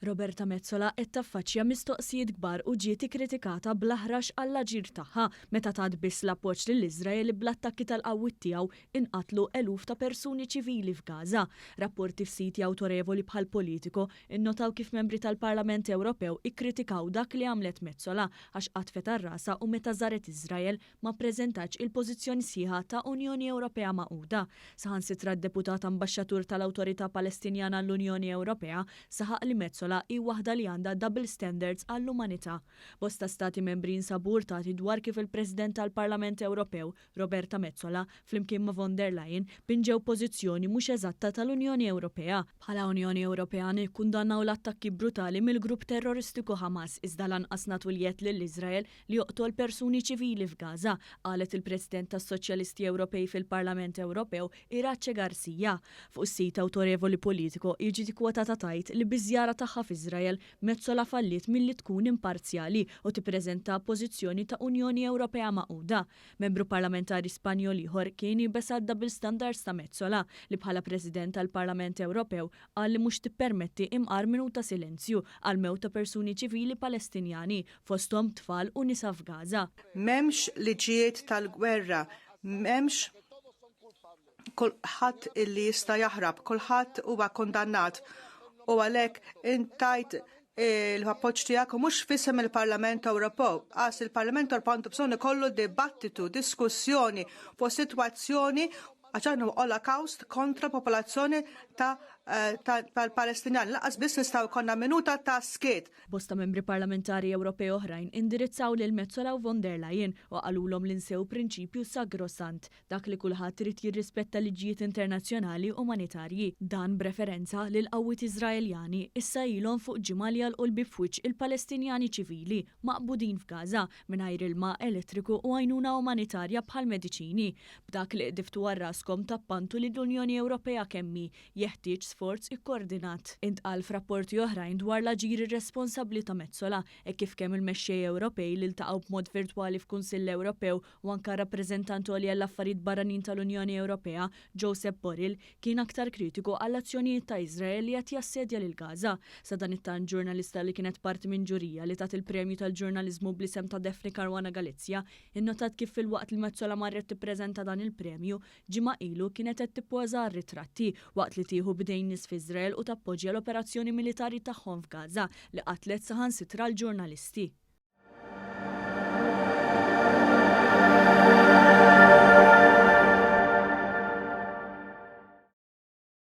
Roberta Mezzola qed taffaċċja mistoqsijiet kbar u ġiet ikkritikata bl-aħrax għall-aġir tagħha meta tat biss l-appoġġ lill-Iżrael bl-attakki tal-qawwiet tiegħu inqatlu eluf ta' persuni ċivili f'Gaza. Rapporti f'siti awtorevoli bħal Politico innotaw kif membri tal-Parlament Ewropew ikkritikaw dak li għamlet Mezzola għax qatfet ar-rasa u meta żaret Iżrael ma ppreżentax il-pożizzjoni sħiħa ta' Unjoni Ewropea Magħquda. Saħansitra d-deputat ambaxxatur tal-Awtorità Palestinjana l-Unjoni Ewropea saħaq li Mezzola hi waħda li għandha double standards għall-umanità. Bosta stati membri nsabu urtati dwar kif il-President tal-Parlament Ewropew, Roberta Mezzola, flimkien ma' von der Leyen, pinġew pożizzjoni mhux eżatta tal-Unjoni Ewropea. Bħala Unjoni Ewropea nikkundannaw l-attakki brutali mill-grupp terroristiku Hamas iżda lanqas nagħtu l-jed lill-Iżrael li joqtol persuni ċivili f'Gaza, qalet il-President tas-Soċjalisti Ewropej fil-Parlament Ewropew Irace Garcia. Fuq is-sit awtorevoli Politico jiġi kwotata tajt li biż-żjara tagħha f'Iżrael Mezzola fallit milli tkun imparzjali u tippreżenta pożizzjoni ta' Unjoni Ewropea Magħquda. Membru parlamentari Spanjol ieħor kien jibesa double standards ta' Mezzola li bħala President tal-Parlament Ewropew qal li mhux tippermetti imqar minuta silenzju għal mewt ta' persuni ċivili Palestinjani fosthom tfal u nisa f'Gaza. M'hemmx liġijiet tal-gwerra, m'hemmx kulħadd illi jista' jaħrab, kulħadd huwa kondannat. U għalhekk intajt l-appoġġ tiegħek mhux f'isem il-Parlament Ewropew. Il-Parlament Ewropew għandu bżonn ikollu dibattitu, diskussjoni fuq sitwazzjoni għaxan Holocaust kontra popolazzjoni tal-Palestinjani. Laqas biss nistgħu jkollna minuta ta' skiet. Bosta membri parlamentari Ewropej oħrajn indirizzaw lil Mezzola u von der Leyen u qalulhom li nsew prinċipju sagrosant dak li kulħadd irid jirrispetta liġijiet internazzjonali umanitarji. Dan b'referenza lil qawwiet Iżraeljani issa ilhom fuq ġimgħa li għalqu l-bifwiċċ il-Palestinjani ċivili maqbudin f'Gaza mingħajr ilma elettriku u għajnuna umanitarja bħal mediċini. B'dak li qdiftu għar-raskom tappantu li l-Unjoni Ewropea kemmi jeħtieġ sforz ikkoordinat. Intqal f'rapporti oħrajn dwar l-aġir irresponsabbli ta' Mezzola e kif kemm il-mexxej Ewropej li ltaqgħu b'mod virtwali f'Kunsill Ewropew u anke rappreżentant għolja l-affarijiet barranin tal-Unjoni Ewropea, Josep Borrell, kien aktar kritiku għall-azzjonijiet ta' Iżrael li qed jassedja lil Gaza. Sa dan it-tant ġurnalista li kienet parti minn ġurija li tat il-premju tal-ġurnaliżmu bl-isem ta' Daphne Caruana Galizia, innotat kif fil-waqt li Mezzola marret tippreżenta dan il-premju, ġimgħa ilu kienet qed tippoża r-ritratti waqt li tieħu bidejn nies f'Iżrael u tappoġġja l-operazzjoni militari tagħhom f'Gaza li qatlet saħansitra l-ġurnalisti.